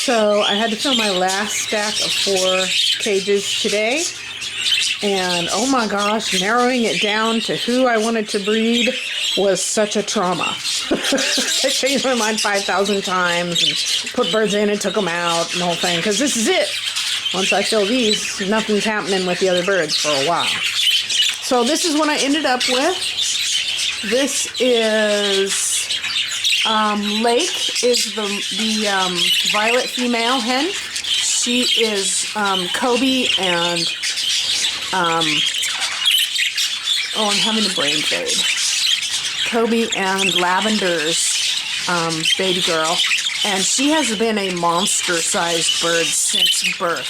So I had to fill my last stack of 4 cages today. And oh my gosh, narrowing it down to who I wanted to breed was such a trauma. I changed my mind 5,000 times and put birds in and took them out and the whole thing. Because this is it. Once I fill these, nothing's happening with the other birds for a while. So this is what I ended up with. This is Lake is the violet female hen. She is Kobe and I'm having a brain fade. Kobe and Lavender's baby girl, and she has been a monster-sized bird since birth.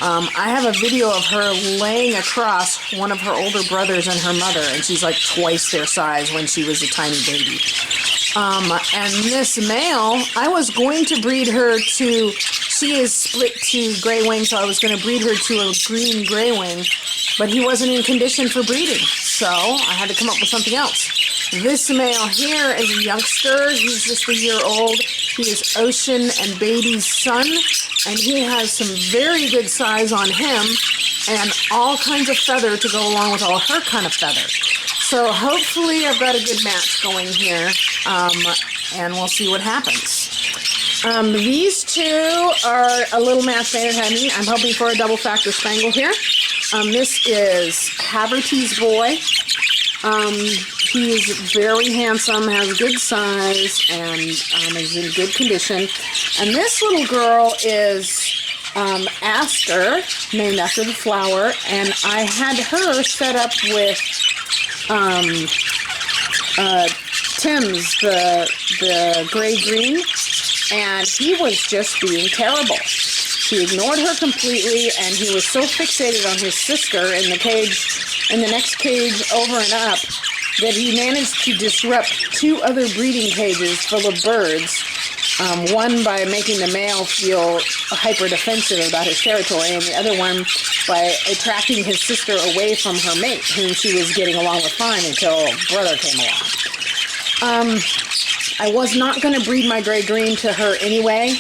I have a video of her laying across one of her older brothers and her mother, and she's like twice their size when she was a tiny baby. And this male, I was going to breed her to, she is split to gray wing, so I was going to breed her to a green gray wing, but he wasn't in condition for breeding, so I had to come up with something else. This male here is a youngster. He's just a year old. He is Ocean and Baby's son, and he has some very good size on him and all kinds of feather to go along with all her kind of feather. So hopefully I've got a good match going here, and we'll see what happens. These two are a little match made in heaven. I'm hoping for a double factor spangle here. This is Haverty's boy. He is very handsome, has good size, and is in good condition. And this little girl is Aster, named after the flower, and I had her set up with Tim's, the gray-green, and he was just being terrible. He ignored her completely, and he was so fixated on his sister in the cage, in the next cage over and up, that he managed to disrupt 2 other breeding cages full of birds. One by making the male feel hyper-defensive about his territory, and the other one by attracting his sister away from her mate, whom she was getting along with fine until brother came along. I was not going to breed my gray-green to her anyway.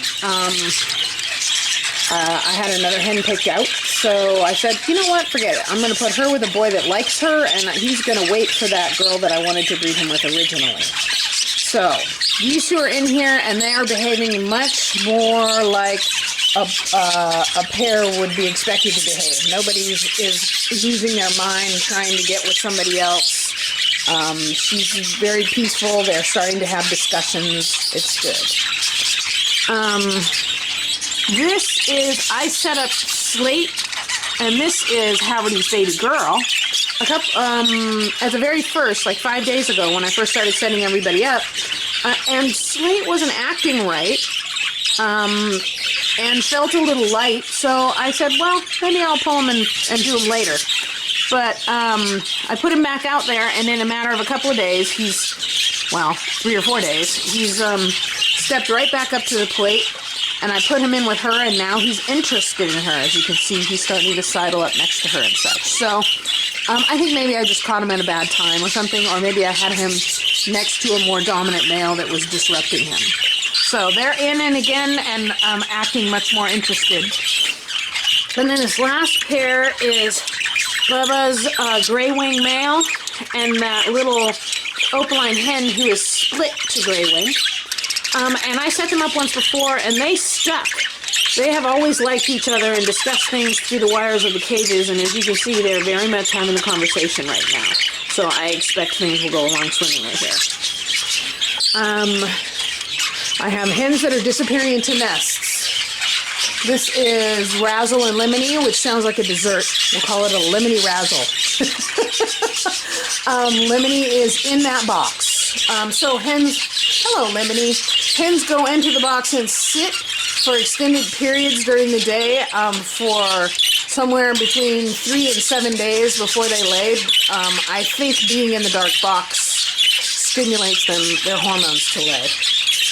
I had another hen picked out, so I said, you know what, forget it. I'm going to put her with a boy that likes her, and he's going to wait for that girl that I wanted to breed him with originally. So, these 2 are in here, and they are behaving much more like a pair would be expected to behave. Nobody is losing their mind trying to get with somebody else. She's very peaceful. They're starting to have discussions. It's good. This is, I set up Slate, and this is Haverty's baby girl. At the very first, like 5 days ago, when I first started setting everybody up, and Slate wasn't acting right, and felt a little light, so I said, well, maybe I'll pull him and do him later. But I put him back out there, and in a matter of a couple of days, 3 or 4 days, he's stepped right back up to the plate, and I put him in with her, and now he's interested in her. As you can see, he's starting to sidle up next to her and such. So I think maybe I just caught him at a bad time or something, or maybe I had him next to a more dominant male that was disrupting him. So they're in and again and acting much more interested. And then this last pair is Bubba's gray wing male and that little opaline hen who is split to gray wing. And I set them up once before, and they stuck. They have always liked each other and discussed things through the wires of the cages, and as you can see, they're very much having a conversation right now. So I expect things will go along swimmingly here. I have hens that are disappearing into nests. This is Razzle and Lemony, which sounds like a dessert. We'll call it a Lemony Razzle. Lemony is in that box. So hens, hello Lemony. Hens go into the box and sit for extended periods during the day for somewhere between 3 and 7 days before they lay. I think being in the dark box stimulates their hormones to lay.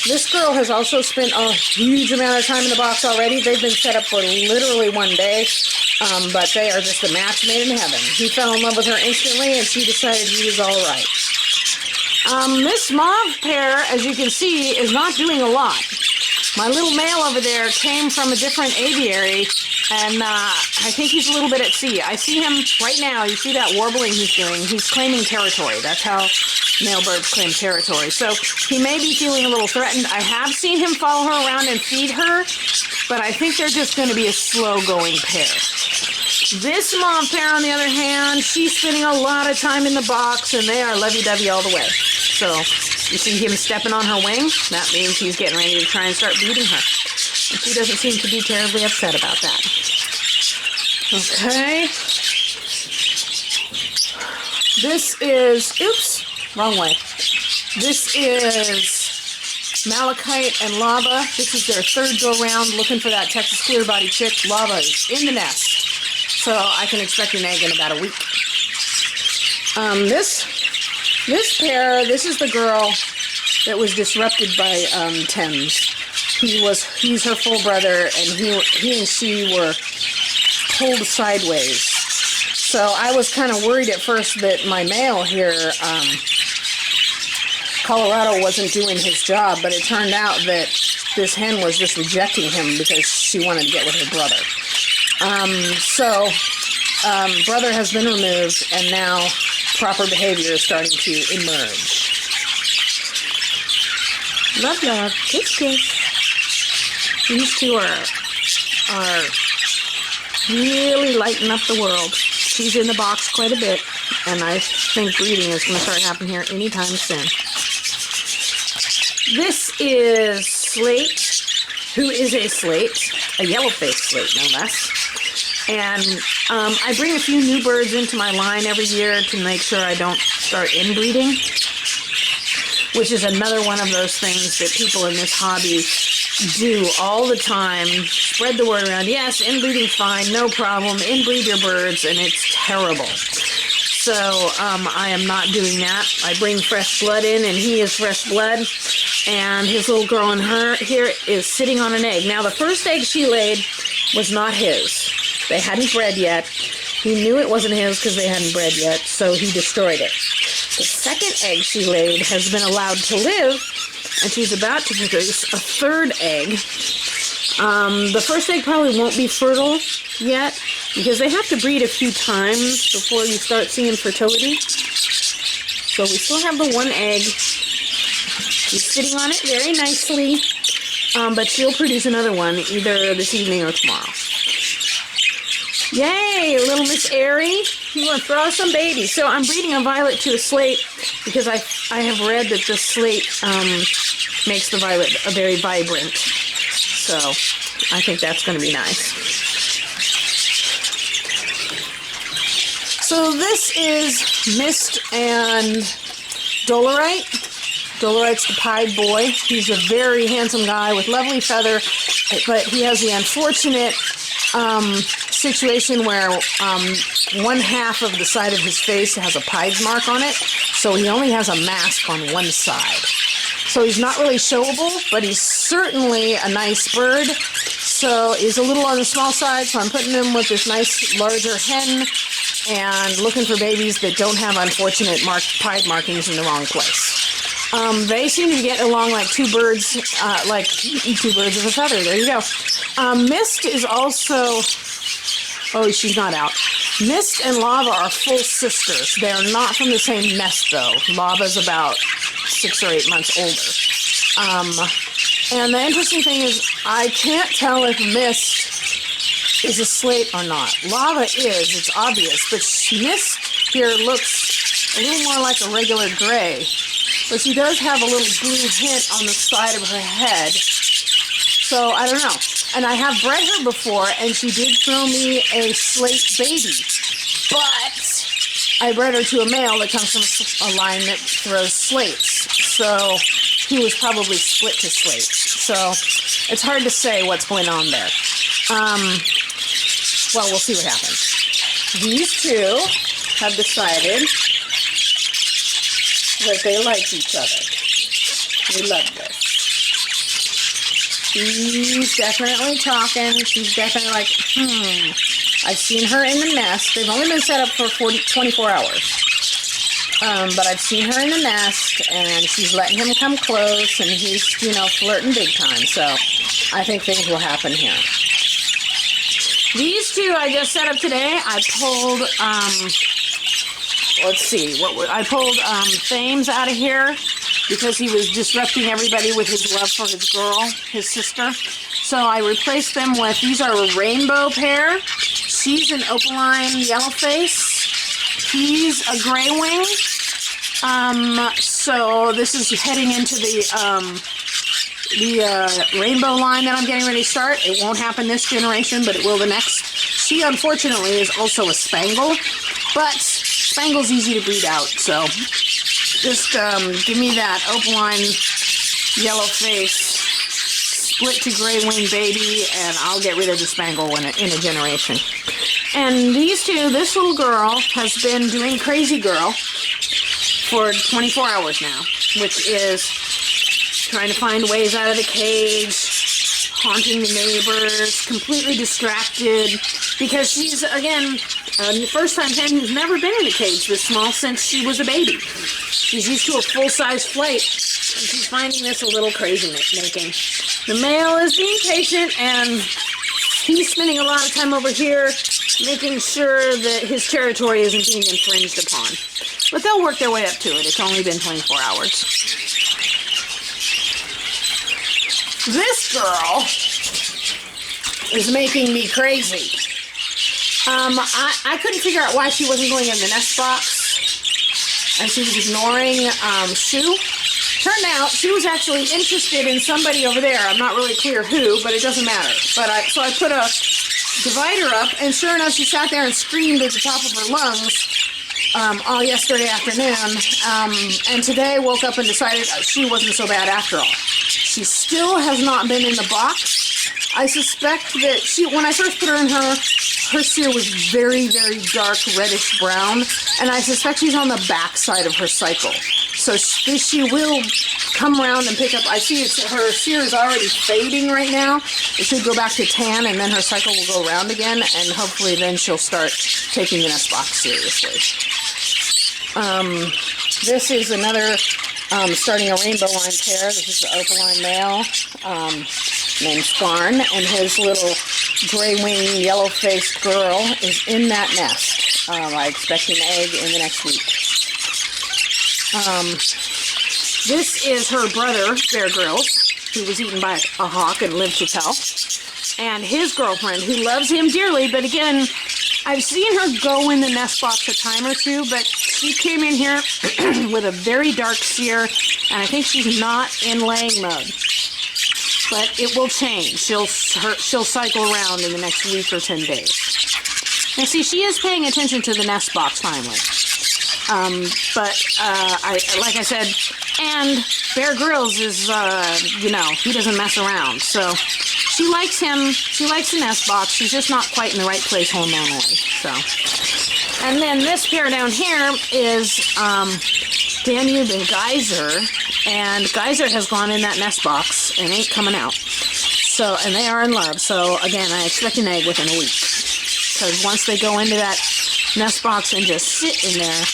This girl has also spent a huge amount of time in the box already. They've been set up for literally 1 day, but they are just a match made in heaven. He fell in love with her instantly, and she decided he was all right. This mauve pair, as you can see, is not doing a lot. My little male over there came from a different aviary, and I think he's a little bit at sea. I see him right now. You see that warbling he's doing? He's claiming territory. That's how male birds claim territory. So he may be feeling a little threatened. I have seen him follow her around and feed her, but I think they're just going to be a slow-going pair. This mom pair, on the other hand, she's spending a lot of time in the box, and they are lovey-dovey all the way. So you see him stepping on her wing? That means he's getting ready to try and start beating her. And she doesn't seem to be terribly upset about that. Okay. This is, oops, wrong way. This is Malachite and Lava. This is their third go-round looking for that Texas clear-body chick. Lava is in the nest. So I can expect an egg in about a week. This pair, this is the girl that was disrupted by Thames. He's her full brother, and he and she were pulled sideways. So I was kind of worried at first that my male here, Colorado, wasn't doing his job, but it turned out that this hen was just rejecting him because she wanted to get with her brother. Brother has been removed, and now proper behavior is starting to emerge. Love, love, kiss, kiss. These two are really lighting up the world. She's in the box quite a bit, and I think breeding is going to start happening here anytime soon. This is Slate, who is a slate, a yellow-faced slate, no less. And I bring a few new birds into my line every year to make sure I don't start inbreeding, which is another one of those things that people in this hobby do all the time. Spread the word around. Yes, inbreeding's fine, no problem. Inbreed your birds, and it's terrible. So I am not doing that. I bring fresh blood in, and he is fresh blood. And his little girl in her here is sitting on an egg. Now, the first egg she laid was not his. They hadn't bred yet. He knew it wasn't his because they hadn't bred yet, so he destroyed it. The second egg she laid has been allowed to live, and she's about to produce a third egg. The first egg probably won't be fertile yet because they have to breed a few times before you start seeing fertility. So we still have the one egg. She's sitting on it very nicely, but she'll produce another one either this evening or tomorrow. Yay, little Miss Airy. You want to throw some babies. So I'm breeding a violet to a slate because I have read that the slate makes the violet very vibrant. So I think that's going to be nice. So this is Mist and Dolerite. Dolerite's the pied boy. He's a very handsome guy with lovely feather, but he has the unfortunate situation where one half of the side of his face has a pied mark on it, so he only has a mask on one side. So he's not really showable, but he's certainly a nice bird. So he's a little on the small side, so I'm putting him with this nice larger hen and looking for babies that don't have unfortunate pied markings in the wrong place. They seem to get along like two birds of a feather. There you go. Mist is also... Oh, she's not out. Mist and Lava are full sisters. They're not from the same nest, though. Lava's about 6 or 8 months older. And the interesting thing is, I can't tell if Mist is a slate or not. Lava is, it's obvious, but Mist here looks a little more like a regular gray. But she does have a little blue hint on the side of her head. So, I don't know. And I have bred her before, and she did throw me a slate baby. But I bred her to a male that comes from a line that throws slates. So he was probably split to slate. So it's hard to say what's going on there. Well, we'll see what happens. These two have decided that they like each other. We love this. She's definitely talking. She's definitely like, I've seen her in the nest. They've only been set up for 24 hours. But I've seen her in the nest, and she's letting him come close, and he's, you know, flirting big time. So I think things will happen here. These two I just set up today. I pulled, let's see, I pulled Thames out of here because he was disrupting everybody with his love for his girl, his sister. So I replaced them with, these are a rainbow pair. She's an opaline yellow face. He's a gray wing. So this is heading into the rainbow line that I'm getting ready to start. It won't happen this generation, but it will the next. She, unfortunately, is also a Spangle, but Spangle's easy to breed out, so just give me that opaline yellow face, split to gray wing baby, and I'll get rid of the Spangle in a generation. And these two, this little girl has been doing Crazy Girl for 24 hours now, which is trying to find ways out of the cage, haunting the neighbors, completely distracted, because she's, again, a first-time hen who's never been in a cage this small since she was a baby. She's used to a full-size flight, and she's finding this a little crazy making. The male is being patient, and he's spending a lot of time over here making sure that his territory isn't being infringed upon. But they'll work their way up to it. It's only been 24 hours. This girl is making me crazy. I couldn't figure out why she wasn't going in the nest box, and she was ignoring Sue. Turned out she was actually interested in somebody over there. I'm not really clear who, but it doesn't matter. So I put a divider up, and sure enough, she sat there and screamed at the top of her lungs all yesterday afternoon, and today woke up and decided she wasn't so bad after all. She still has not been in the box. I suspect that when I first put her in her cere was very, very dark reddish brown, and I suspect she's on the back side of her cycle. So she will come around and pick up. I see her cere is already fading right now. It should go back to tan, and then her cycle will go around again, and hopefully then she'll start taking the nest box seriously. This is another starting a rainbow line pair. This is the opaline male named Scarn, and his little gray wing yellow faced girl is in that nest. I expect an egg in the next week. This is her brother, Bear Grylls, who was eaten by a hawk and lived to tell, and his girlfriend, who loves him dearly, but again, I've seen her go in the nest box a time or two, but she came in here with a very dark cere, and I think she's not in laying mode. But it will change. She'll cycle around in the next week or 10 days. And see, she is paying attention to the nest box finally. Like I said, and Bear Grylls is, he doesn't mess around. So she likes him. She likes the nest box. She's just not quite in the right place hormonally. So, and then this pair down here is Danube and Geyser. And Geyser has gone in that nest box and ain't coming out. So, and they are in love. So again, I expect an egg within a week. Because once they go into that nest box and just sit in there,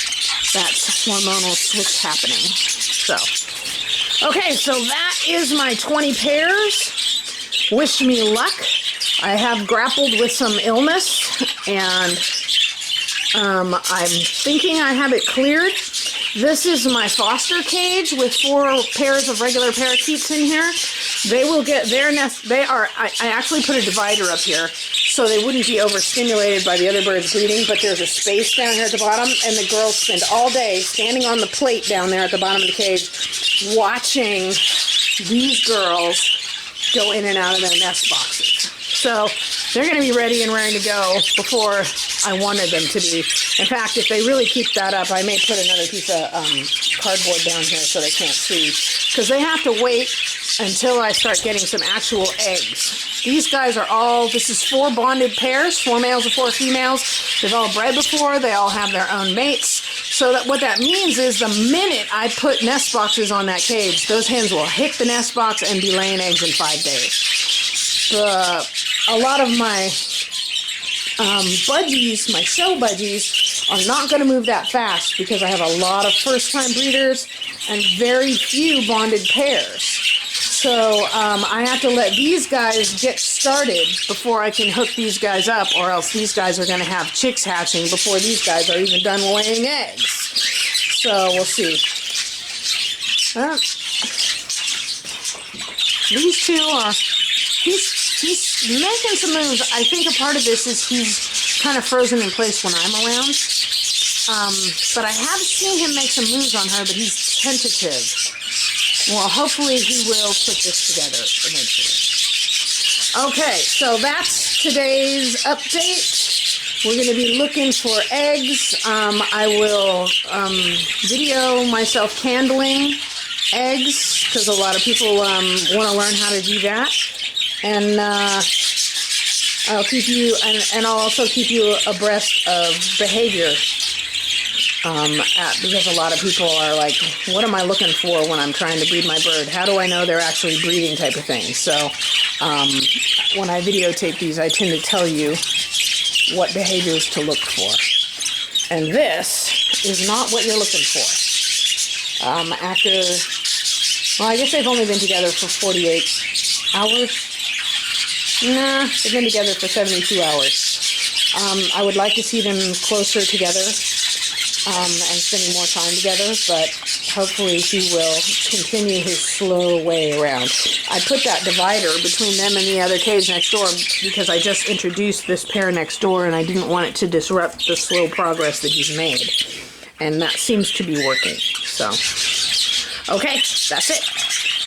that's hormonal switch happening. So, okay, so that is my 20 pairs. Wish me luck. I have grappled with some illness, and I'm thinking I have it cleared. This is my foster cage with 4 pairs of regular parakeets in here. They will get their nest. I actually put a divider up here so they wouldn't be overstimulated by the other birds breeding, but there's a space down here at the bottom, and the girls spend all day standing on the plate down there at the bottom of the cage watching these girls go in and out of their nest boxes. So they're going to be ready and raring to go before I wanted them to be. In fact, if they really keep that up, I may put another piece of cardboard down here so they can't see, because they have to wait until I start getting some actual eggs. These guys are all, this is 4 bonded pairs, 4 males and 4 females. They've all bred before. They all have their own mates. So that what that means is the minute I put nest boxes on that cage, those hens will hit the nest box and be laying eggs in 5 days. A lot of my budgies, my show budgies, are not going to move that fast because I have a lot of first-time breeders and very few bonded pairs. So I have to let these guys get started before I can hook these guys up, or else these guys are going to have chicks hatching before these guys are even done laying eggs. So we'll see. These two are, he's making some moves. I think a part of this is he's kind of frozen in place when I'm around. But I have seen him make some moves on her, but he's tentative. Well, hopefully he will put this together eventually. Okay, so that's today's update. We're going to be looking for eggs. I will video myself candling eggs, because a lot of people want to learn how to do that. And I'll keep you, and I'll also keep you abreast of behavior. Because a lot of people are like, what am I looking for when I'm trying to breed my bird? How do I know they're actually breeding, type of thing? So when I videotape these, I tend to tell you what behaviors to look for. And this is not what you're looking for. Well, I guess they've only been together for 48 hours. Nah, they've been together for 72 hours. I would like to see them closer together. And spending more time together, but hopefully he will continue his slow way around. I put that divider between them and the other cage next door because I just introduced this pair next door and I didn't want it to disrupt the slow progress that he's made. And that seems to be working. So, okay, that's it.